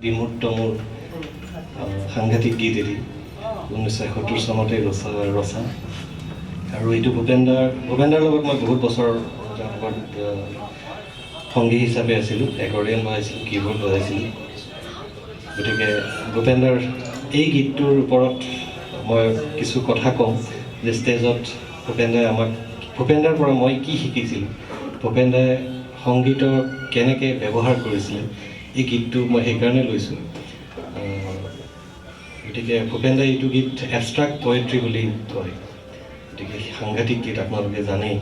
বিমূৰ্ত মোৰ সাংঘাতিক গীত এটি 1971 চনতে ৰচা আৰু এইটো ভূপেন্দাৰ লগত মই বহুত বছৰ সংগী হিচাপে আছিলোঁ, একৰ্ডিয়ন বজাইছিলোঁ, কীবৰ্ড বজাইছিলোঁ। গতিকে ভূপেন্দাৰ এই গীতটোৰ ওপৰত মই কিছু কথা ক'ম যে ষ্টেজত ভূপেন্দাৰ পৰা মই কি শিকিছিলোঁ, ভূপেন্দাই সংগীতৰ কেনেকৈ ব্যৱহাৰ কৰিছিলে, এই গীতটো মই সেইকাৰণে লৈছোঁ। গতিকে ভূপেন্দাই এইটো গীত এবষ্ট্ৰাক্ট পয়েট্ৰি বুলি কয়, গতিকে সাংঘাতিক গীত আপোনালোকে জানেই।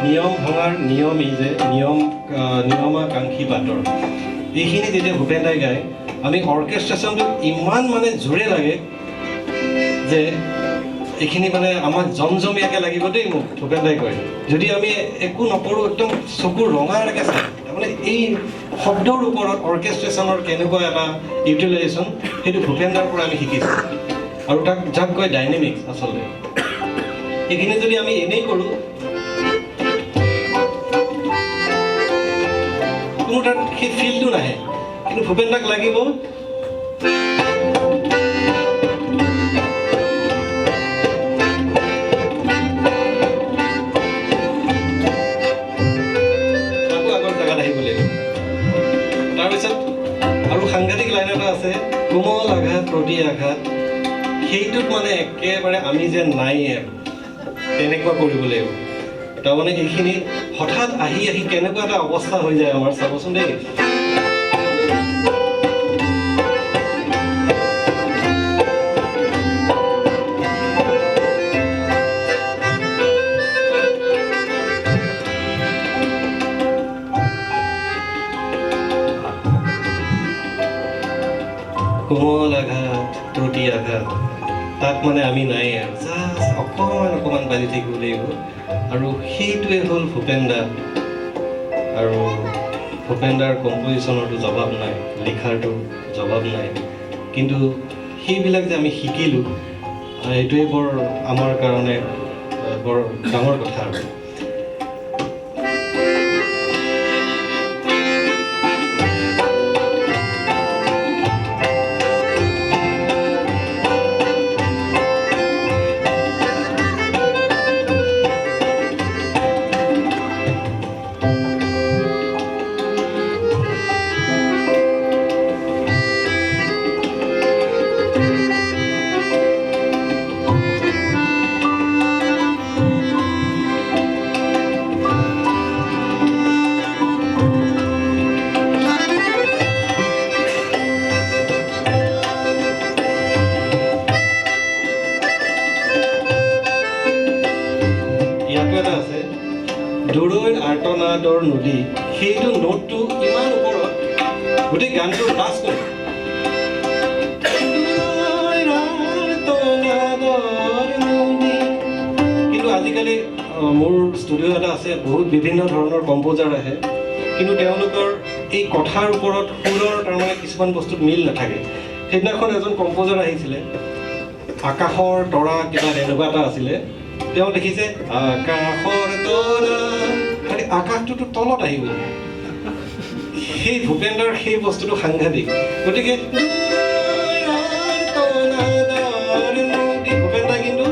নিয়ম ভঙাৰ নিয়ম এই যে নিয়মাকাংক্ষী বাটৰ এইখিনি যেতিয়া ভূপেন্দাই গায়, আমি অৰ্কেষ্ট্ৰেশ্যনটো ইমান জোৰে লাগে যে এইখিনি আমাক জমজমীয়াকৈ লাগিব দেই, মোক ভূপেন্দাই কয়। যদি আমি একো নকৰোঁ, একদম চকুৰ ৰঙাকৈ চাই, এই শব্দৰ ওপৰত অৰ্কেষ্ট্ৰেশ্যনৰ কেনেকুৱা এটা ইউটিলাইজেশ্যন, সেইটো ভূপেন্দাৰ পৰা আমি শিকিছোঁ। আৰু যাক কয় ডাইনেমিক্স। আচলতে এইখিনি যদি আমি এনেই কৰোঁ, কোনো তাত সেই ফিলটো নাহে, কিন্তু ভূপেন্দাক লাগিব তাৰপিছত আৰু সাংঘাতিক আছে কোমল আঘাত প্ৰতি আঘাত সেইটোত মানে একেবাৰে আমি যে নাই আৰু তেনেকুৱা কৰিব লাগিব তাৰমানে এইখিনি হঠাৎ আহি আহি কেনেকুৱা এটা অৱস্থা হৈ যায় আমাৰ চাবচোন দেই কোমল আঘাত প্ৰতি আঘাত তাত মানে আমি নাই আৰু জাষ্ট অকণমান বাজি থাকিব লাগিব আৰু সেইটোৱে হ'ল ভূপেন দা আৰু ভূপেন দাৰ কম্পজিশ্যনৰতো জবাব নাই লিখাৰতো জবাব নাই কিন্তু সেইবিলাক যে আমি শিকিলোঁ এইটোৱে বৰ আমাৰ কাৰণে বৰ ডাঙৰ কথা আৰু দূৰৈৰ আৰ্তনাদৰ নদী সেইটো নোটটো ইমান ওপৰত গোটেই গানটোৰ বাছ কৰে কিন্তু আজিকালি মোৰ ষ্টুডিঅ' এটা আছে বহুত বিভিন্ন ধৰণৰ কম্প'জাৰ আহে কিন্তু তেওঁলোকৰ এই কথাৰ ওপৰত সুৰৰ তাৰমানে কিছুমান বস্তুত মিল নাথাকে সেইদিনাখন এজন কম্প'জাৰ আহিছিলে আকাশৰ তৰা কিবা এনেকুৱা এটা আছিলে তেওঁ দেখিছে আকাশৰ তৰা খালি আকাশটোতো তলত আহিব সেই ভূপেন্দ্ৰৰ সেই বস্তুটো সাংঘাতিক গতিকে ভূপেন দা কিন্তু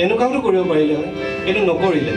এনেকুৱাও কৰিব পাৰিলে হয় কিন্তু নকৰিলে